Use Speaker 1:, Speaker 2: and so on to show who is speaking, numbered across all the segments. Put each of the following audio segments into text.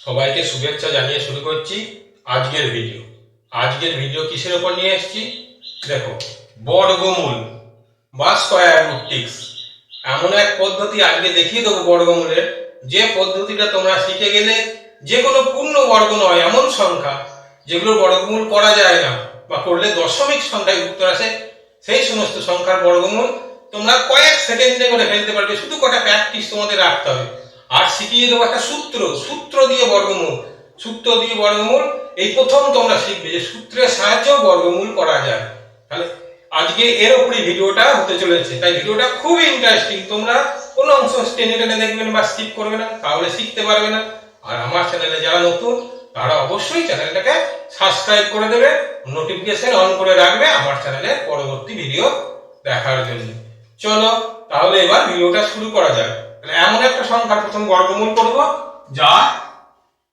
Speaker 1: সবাইকে শুভেচ্ছা জানিয়ে শুরু করছি আজকের ভিডিও। আজকের ভিডিও কিসের উপর নিয়ে এসেছি দেখো, বর্গমূল বা স্কয়ার রুট ট্রিক্স। এমন এক পদ্ধতি আজকে দেখিয়ে দেবো বর্গমূলের, যে পদ্ধতিটা তোমরা শিখে গেলে যে কোনো পূর্ণ বর্গ নয় এমন সংখ্যা যেগুলোর বর্গমূল করা যায় না বা করলে দশমিক সংখ্যায় উত্তর আসে, সেই সমস্ত সংখ্যার বর্গমূল তোমরা কয়েক সেকেন্ডে করে ফেলতে পারবে। শুধু কটা প্র্যাকটিস তোমাদের রাখতে হবে। আর শিখিয়ে দেবো একটা সূত্র দিয়ে বর্গমূল। সূত্র দিয়ে বর্গমূল এই প্রথম তোমরা শিখবে যে সূত্রের সাহায্যেও বর্গমূল করা যায়। তাহলে আজকে এর উপরই ভিডিওটা হতে চলেছে, তাই ভিডিওটা খুবই ইন্টারেস্টিং। তোমরা কোনো অংশ টেনে টেনে দেখবেন বা স্কিপ করবে না, তাহলে শিখতে পারবে না। আর আমার চ্যানেলে যারা নতুন তারা অবশ্যই চ্যানেলটাকে সাবস্ক্রাইব করে দেবে, নোটিফিকেশন অন করে রাখবে আমার চ্যানেলের পরবর্তী ভিডিও দেখার জন্য। চলো তাহলে এবার ভিডিওটা শুরু করা যাক। তাহলে এমন একটা সংখ্যার প্রথম বর্গমূল করব যা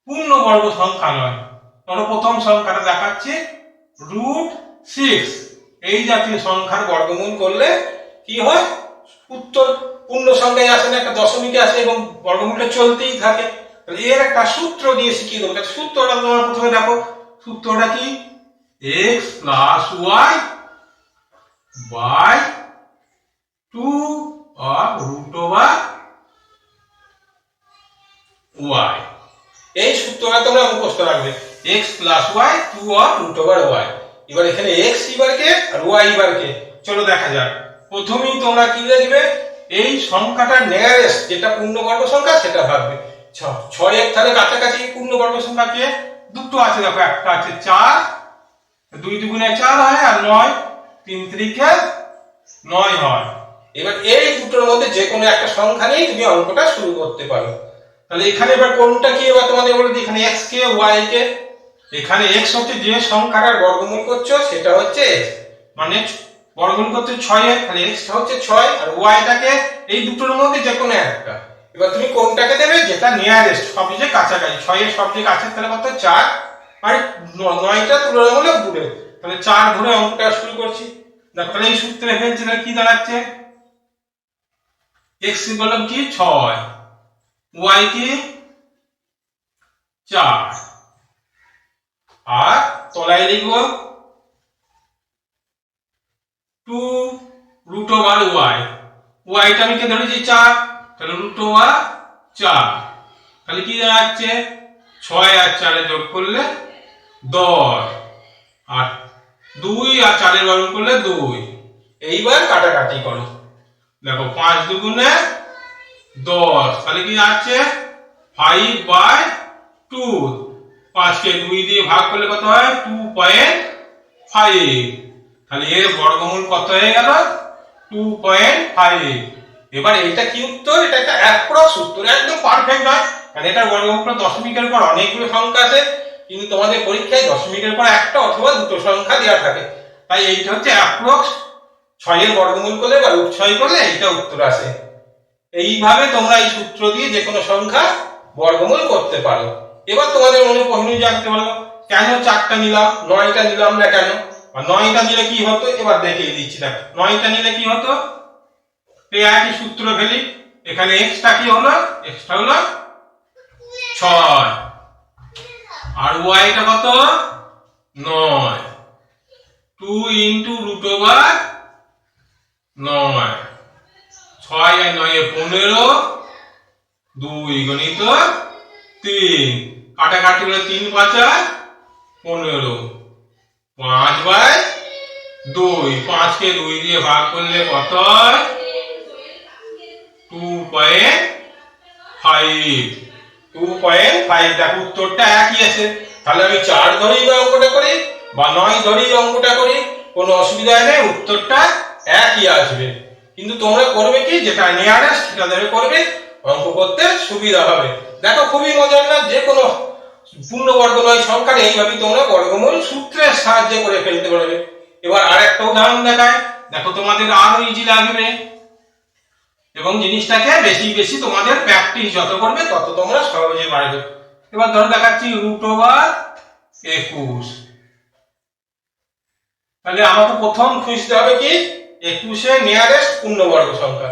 Speaker 1: পূর্ণবর্গ সংখ্যা নয়। ধরো প্রথম সংখ্যাটা দেখাচ্ছে √6। এই জাতীয় সংখ্যার বর্গমূল করলে কি হয়, উত্তর পূর্ণ সংখ্যায় আসে না, একটা দশমিকে আসে এবং বর্গমূলটা চলতেই থাকে। তাহলে এর একটা সূত্র দিয়ে শিখিয়ে দেবো। সূত্রটা তোমরা প্রথমে দেখো, সূত্রটা কি, x + y / 2 of √y। এই সূত্রটা তোমরা মুখস্থ রাখবে, x + y 2 of √y। এবার এখানে x ইবারকে আর y ইবারকে চলো দেখা যাক। প্রথমেই তোমরা কি লিখবে, এই সংখ্যাটার নিয়ারেস্ট যেটা পূর্ণবর্গ সংখ্যা সেটা ভাববে। 6 এর তাহলে কাছাকাছি পূর্ণবর্গ সংখ্যা কে, দুটো আছে দেখো, একটা আছে 4, 2 দুগুণে 4 হয়, আর 9, 3 3 9 হয়। এবার এই দুটোর মধ্যে যে কোনো একটা সংখ্যা নিয়ে তুমি অঙ্কটা শুরু করতে পারো। তাহলে এখানে এবার কোনটা কি, এবার তোমাদের বলে দিই, এখানে x কে y কে। এখানে x হচ্ছে যে সংখ্যাটার বর্গমূল করছো সেটা হচ্ছে x, মানে বর্গমূল করতে 6 এর, তাহলে x টা হচ্ছে 6 আর y টাকে এই দুটোর মধ্যে যে কোনো একটা। এবার তুমি কোনটাকে দেবে, যেটা নিয়ারেস্ট, সবচেয়ে কাছাকাছি। 6 এর সবচেয়ে কাছে তাহলে কত, 4, আর 9টা তুলনামূলক দূরে, তাহলে 4 ধরে অঙ্কটা শুরু করছি। দেখো তাহলে এই সূত্রে ফেলছি, তাহলে কি দাঁড়াচ্ছে, x বললাম কি 6, y কি 4, আর তলায় লিখব 2 √y। y টা আমি কে ধরেছি 4, তাহলে √4। তাহলে কি দাঁড়াচ্ছে, 6 আর 4 এর যোগ করলে 10, আর 2 আর 4 এর বর্গ করলে 2। এইবার কাটাকাটি করো, দেখো 5 দুগুণে 10, তাহলে কি আছে 5/2। 5 কে 2 দিয়ে ভাগ করলে কত হয়, 2.5। তাহলে এর বর্গমূল কত হয়ে গেল, 2.5। এবার এটা কি উত্তর, এটা একটা অ্যাপ্রক্স উত্তর, একদম পারফেক্ট নয়, কারণ এটার বর্গমূল দশমিকের পর অনেকগুলো সংখ্যা আছে, কিন্তু তোমাদের পরীক্ষায় দশমিকের পর একটা অথবা দুটো সংখ্যা দেওয়া থাকে। তাই এইটা হচ্ছে অ্যাপ্রক্স, 6 এর বর্গমূল করলে বা √6 করলে এইটা উত্তর আসে। এইভাবে তোমরা এই সূত্র দিয়ে যে কোনো সংখ্যা বর্গমূল করতে পারো। এবার তোমাদের মনে প্রশ্ন জানতে পারো, কেন 4টা নিলাম, 9টা নিলাম না কেন, আর 9টা নিলে কি হতো, এবার দেখিয়ে দিচ্ছি। দেখো 9টা নিলে কি হতো, এই একই সূত্র ফেলি। এখানে x টা কি হলো, x টা হলো 6, আর y টা কত 9, 2 × √9। 6 আর 9 এ 15, 2 × 3, কাটাকাটি হলো 3 × 5 = 15, 5/2। 5 কে 2 দিয়ে ভাগ করলে কত হয়, 2.5। 2.5, দেখো উত্তরটা একই আছে। তাহলে আমি 4 ধরেই বা অঙ্কটা করি বা 9 ধরেই অঙ্কটা করি, কোনো অসুবিধা নেই, উত্তরটা একই আসবে। কিন্তু তোমরা করবে কি, যেটা নিয়ারেস্ট সেটা ধরে করবে, অঙ্ক করতে সুবিধা হবে। দেখো খুবই মজার না, যে কোনো পূর্ণবর্গ নয় সংখ্যার এইভাবেই তোমরা বর্গমূল সূত্রের সাহায্যে করে ফেলতে পারবে। এবার আরেকটা উদাহরণ দেখাই, দেখো তোমাদের আরো ইজি লাগবে এবং জিনিসটাকে বেশি বেশি তোমাদের প্র্যাকটিস যত করবে তত তোমরা সহজে পারবে। এবার ধরো দেখাচ্ছি √21। তাহলে আমাকে প্রথম খুঁজতে হবে কি, 21 এর নিয়ারেস্ট পূর্ণবর্গ সংখ্যা।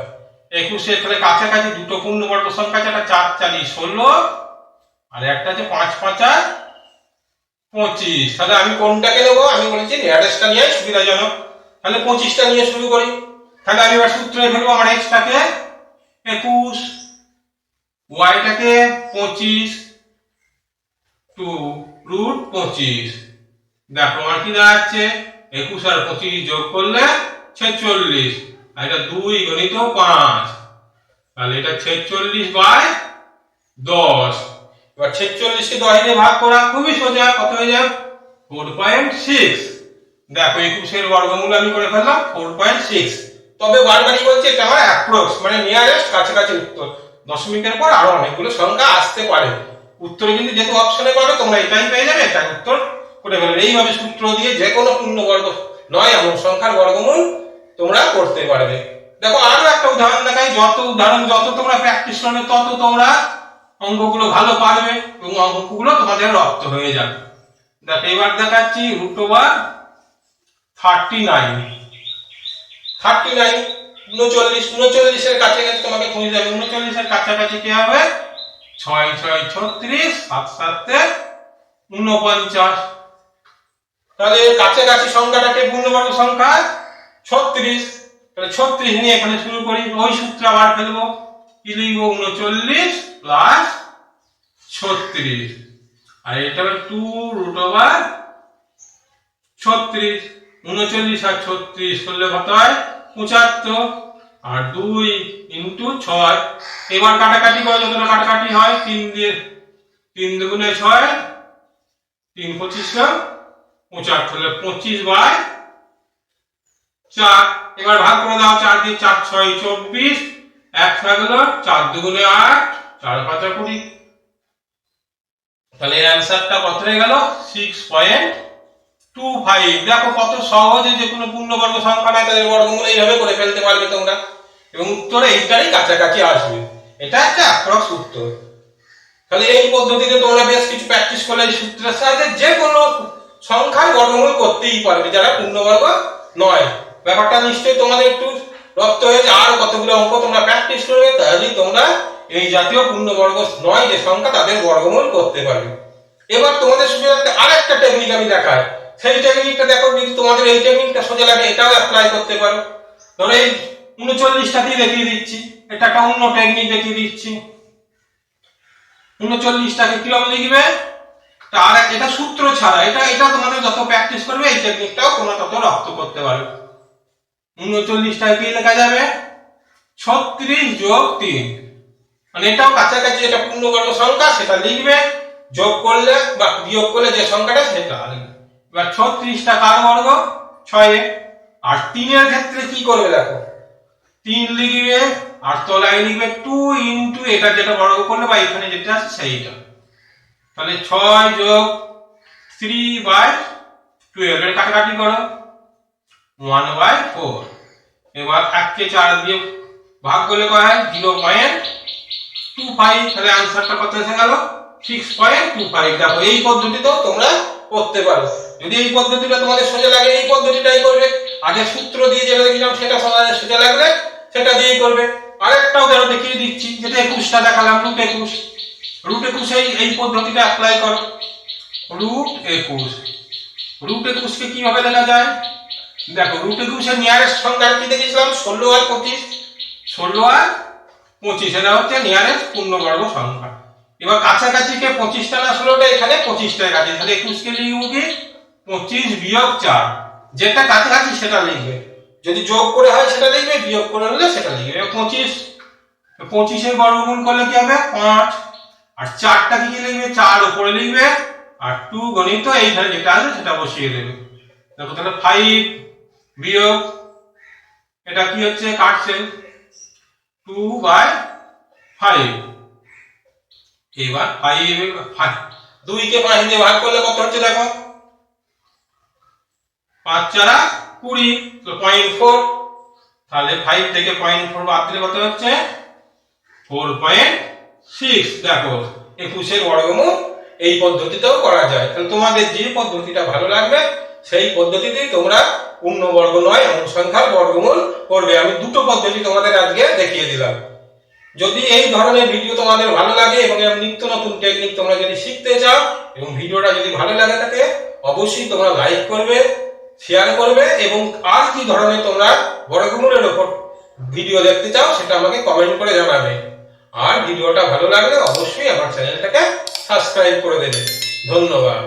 Speaker 1: 21 এর তাহলে কাছাকাছি দুটো পূর্ণবর্গ সংখ্যা আছে, একটা 4 4 16, আর একটা আছে 5 5 25। তাহলে আমি কোনটাকে নেবো? আমি বলেছি নিয়ারেস্টটা নিয়ে সুবিধাজনক। তাহলে 25টা নিয়ে শুরু করি। তাহলে আমি এবার সূত্রে ফেলবো। আমার এক্সটাকে 21, ওয়াইটাকে 25 টু রুট 25। দেখো আমার কি দাঁড়াচ্ছে? 21 আর 25 যোগ করলে 46, আর এটা 2 গণিত 5, তাহলে এটা 46/10। এবার 46 কে 10 দিয়ে ভাগ করা খুবই সোজা। কত হয়ে যাবে? 4.6। দেখো 21 এর বর্গমূল আমি করে ফেললাম 4.6। তবে বারবারই বলছি এটা আমার অ্যাপ্রক্স, মানে নিয়ারেস্ট, কাছাকাছি উত্তর। দশমিকের পর আরো অনেকগুলো সংখ্যা আসতে পারে উত্তরে, কিন্তু যেহেতু অপশনে পাবে তোমরা এটাই পেয়ে যাবে, এটা উত্তর করে ফেলবে। এইভাবে সূত্র দিয়ে যে কোনো পূর্ণবর্গ নয় এমন সংখ্যার বর্গমূল তোমরা করতে পারবে। দেখো আরো একটা উদাহরণ দেখাই। যত তোমরা প্র্যাকটিস করবে তত তোমরা অঙ্কগুলো ভালো পারবে এবং অঙ্কগুলো তোমাদের রপ্ত হয়ে যাবে। দেখো এবার দেখাচ্ছি √39। 39 এর কাছাকাছি তোমাকে খুঁজে যাবে। 39 এর কাছাকাছি কি হবে? 6 6 36, 7 7 49। তাহলে এর কাছাকাছি সংখ্যাটাকে পূর্ণবর্গ সংখ্যা 36। তাহলে 36 নিয়ে এখানে শুরু করি। ওই সূত্র আবার ফেলবো। কি লিখবো? 39 প্লাস 36, আর এটা হবে 2√36। 39 আর 36 করলে কত হয়? 75, আর 2 ইন্টু 6। এবার কাটাকাটি করে যতটা কাটাকাটি হয় 3 দিয়ে, 3 দুগুণে 6, 3 25 75, 25/4। এবার ভাগ করে দাও। 4 দিয়ে 4 6 24, 1 থাকলো, 4 দুগুণে 8, 4 5 20। তাহলে এর অ্যানসারটা কত হয়ে গেল? 6.25। দেখো কত সহজে যে কোনো পূর্ণবর্গ সংখ্যা নয় তাদের বর্গমূল এইভাবে করে ফেলতে পারবে তোমরা, এবং উত্তরে এইটারই কাছাকাছি আসবে। এটা একটা অ্যাপ্রক্স উত্তর। তাহলে এই পদ্ধতিতে তোমরা বেশ কিছু প্র্যাকটিস করলে এই সূত্রের সাহায্যে যে কোনো সংখ্যার বর্গমূল করতেই পারবে যারা পূর্ণবর্গ নয়। ব্যাপারটা নিশ্চয়ই তোমাদের একটু রপ্ত হয়েছে। আর কতগুলো অঙ্ক তোমরা প্র্যাকটিস করবে, তাহলেই তোমরা এই জাতীয় পূর্ণবর্গ নয় যে সংখ্যা তাদের বর্গমূল করতে পারবে। এবার তোমাদের সুবিধার্থে আরেকটা টেকনিক আমি দেখাই। সেই টেকনিকটা দেখো, যদি তোমাদের এই টেকনিকটা সোজা লাগে এটাও অ্যাপ্লাই করতে পারো। ধরো এই 39টা দিয়ে দেখিয়ে দিচ্ছি। এটা একটা অন্য টেকনিক দেখিয়ে দিচ্ছি। 39টাকে কিরকম লিখবে? আর এটা সূত্র ছাড়া, এটা তোমাদের যত প্র্যাকটিস করবে এই টেকনিকটাও তোমরা তত রপ্ত করতে পারবে। 39টাকে কি লেখা যাবে? 36 যোগ 3, মানে এটাও কাছাকাছি এটা পূর্ণবর্গ সংখ্যা, সেটা লিখবে। যোগ করলে বা বিয়োগ করলে যে সংখ্যাটা সেটা লিখবে। এবার 36টা কার বর্গ? 6 এর। আর 3 এর ক্ষেত্রে কি করবে? দেখো 3 লিখবে আর তলায় লিখবে 2 ইনটু এটা যেটা বর্গ করলে বা এখানে যেটা আছে সেইটা। তাহলে 6 যোগ 3/12 এর কাটাকাটি করো 1/4। এবার 1 কে 4 দিয়ে ভাগ করলে কত হয়? 0.25। তাহলে आंसरটা কত এসে গেল? 6.25। দেখো এই পদ্ধতিতেও তোমরা করতে পারো। যদি এই পদ্ধতিটা তোমাদের সোজা লাগে এই পদ্ধতিটাই করবে। আগে সূত্র দিয়ে যেটা দেখলাম সেটা সোজা লাগলে সেটা দিয়েই করবে। আরেকটা উদাহরণ দেখিয়ে দিচ্ছি। যেটা 21টা দেখালাম, √21। √21 এই পদ্ধতিটা অ্যাপ্লাই করো। √21 কে কিভাবে লেখা যায়? দেখো √21 এর নিয়ারেস্ট সংখ্যা কি দেখেছিলাম? 16 আর 25। 16 আর 25 এটা হচ্ছে নিয়ারেস্ট পূর্ণবর্গ সংখ্যা। এবার কাছাকাছি কে 25টা না 16টা? এখানে 25টার কাছে, তাহলে 21 কে লিখব কি? 25 বিয়োগ 4। যেটা কাছাকাছি সেটা লিখবে। যদি যোগ করে হয় সেটা লিখবে, বিয়োগ করে হলে সেটা লিখবে। 25 এর বর্গমূল করলে কি হবে? 5। আর 4টা কি লিখবে? 4 উপরে লিখবে, আর 2 গণিত এইখানে যেটা আছে সেটা বসিয়ে দেবে। দেখো তাহলে 5 বিয়োগ এটা কি হচ্ছে? কাটছে 2/5। এবার 2 কে 5 দিয়ে ভাগ করলে কত হচ্ছে? দেখো 5 4 20, তো 0.4। তাহলে 5 থেকে 0.4 বাদ দিলে কত হচ্ছে? 4.6। দেখো 21 এর বর্গমূল এই পদ্ধতিতেও করা যায়। তাহলে তোমাদের যে পদ্ধতিটা ভালো লাগবে সেই পদ্ধতিতেই তোমরা পূর্ণবর্গ নয় এমন সংখ্যার বর্গমূল করবে। আমি দুটো পদ্ধতি তোমাদের আজকে দেখিয়ে দিলাম। যদি এই ধরনের ভিডিও তোমাদের ভালো লাগে এবং এর নিত্য নতুন টেকনিক তোমরা যদি শিখতে চাও এবং ভিডিওটা যদি ভালো লাগে থাকে অবশ্যই তোমরা লাইক করবে, শেয়ার করবে এবং আর কি ধরনের তোমরা বর্গমূলের উপর ভিডিও দেখতে চাও সেটা আমাকে কমেন্ট করে জানাবে। আর ভিডিওটা ভালো লাগলে অবশ্যই আমার চ্যানেলটাকে সাবস্ক্রাইব করে দেবে। ধন্যবাদ।